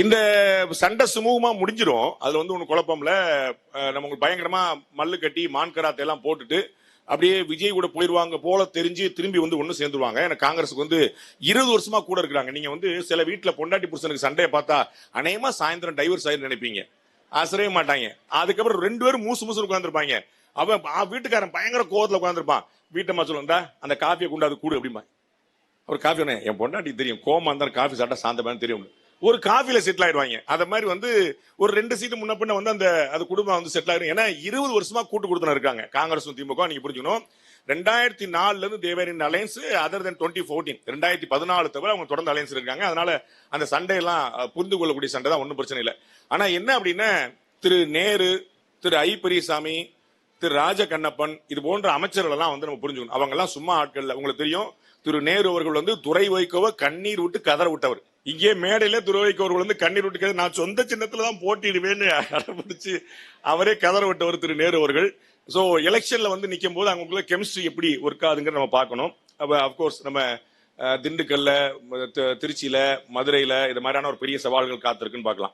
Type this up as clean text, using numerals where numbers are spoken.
இந்த சண்டை சுமூகமா முடிஞ்சிரும். அதுல வந்து ஒண்ணு குழப்பம்ல. நமக்கு பயங்கரமா மல்லு கட்டி மான் கராத்தை எல்லாம் போட்டுட்டு அப்படியே விஜய் கூட போயிருவாங்க போல தெரிஞ்சு திரும்பி வந்து ஒண்ணு சேர்ந்துருவாங்க. எனக்கு காங்கிரஸுக்கு வந்து 20 வருஷமா கூட இருக்கிறாங்க. நீங்க வந்து சில வீட்டுல பொண்டாட்டி புருஷனுக்கு சண்டையை பார்த்தா அநேகமா சாயந்தரம் டைவர்ஸ் ஆயிரு நினைப்பீங்க. ஆசரவே மாட்டாங்க. அதுக்கப்புறம் 2 பேரும் மூசு மூசு உட்காந்துருப்பாங்க. அவன் வீட்டுக்காரன் பயங்கர கோவத்துல உட்காந்துருப்பான். வீட்டம்மா சொல்லுண்டா அந்த காஃபியை கொண்டாது கூடு அப்படிமா. அவர் காஃபி என் பொண்டாட்டி தெரியும் கோமா இருந்தாலும் காஃபி சாப்பிட்டா சாந்தமான தெரியும். ஒரு காஃபில செட்டில் ஆயிடுவாங்க. அத மாதிரி வந்து ஒரு 2 சீட்டு முன்ன பின்ன வந்து அந்த குடும்பம் வந்து செட்டில் ஆயிடும். ஏன்னா 20 வருஷமா கூட்டு கொடுத்துன இருக்காங்க காங்கிரஸும் திமுக. நீங்க புரிஞ்சுக்கணும். 2004 இருந்து தேவர் இன் அலையன்ஸ் அதர் தென் 2014 2014 தவிர அவங்க தொடர்ந்து அலையன்ஸ் இருக்காங்க. அதனால அந்த சண்டையெல்லாம் புரிந்து கொள்ளக்கூடிய சண்டை தான், ஒன்றும் பிரச்சனை இல்லை. ஆனா என்ன அப்படின்னா திரு நேரு, திரு ஐ பெரியசாமி, திரு ராஜ கண்ணப்பன் இது போன்ற அமைச்சர்கள் எல்லாம் வந்து நம்ம புரிஞ்சுக்கணும். அவங்க எல்லாம் சும்மா ஆட்கள். உங்களுக்கு தெரியும் திரு நேரு அவர்கள் வந்து துரை வைகோவை கண்ணீர் விட்டு கதற விட்டவர். இங்கே மேடையில துரை வைகோ அவர்கள் வந்து கண்ணீர் விட்டு நான் சொந்த சின்னத்துல தான் போட்டிடுவேன்னு அடம்பிடிச்சு அவரே கதற விட்டவர் திரு நேரு அவர்கள். சோ எலெக்ஷன்ல வந்து நிக்கும் போது அவங்களுக்குள்ள கெமிஸ்ட்ரி எப்படி ஒர்க் ஆகுதுங்கிற நம்ம பார்க்கணும். அப்கோர்ஸ் நம்ம திண்டுக்கல்ல, திருச்சியில, மதுரையில இது மாதிரியான ஒரு பெரிய சவால்கள் காத்திருக்குன்னு பார்க்கலாம்.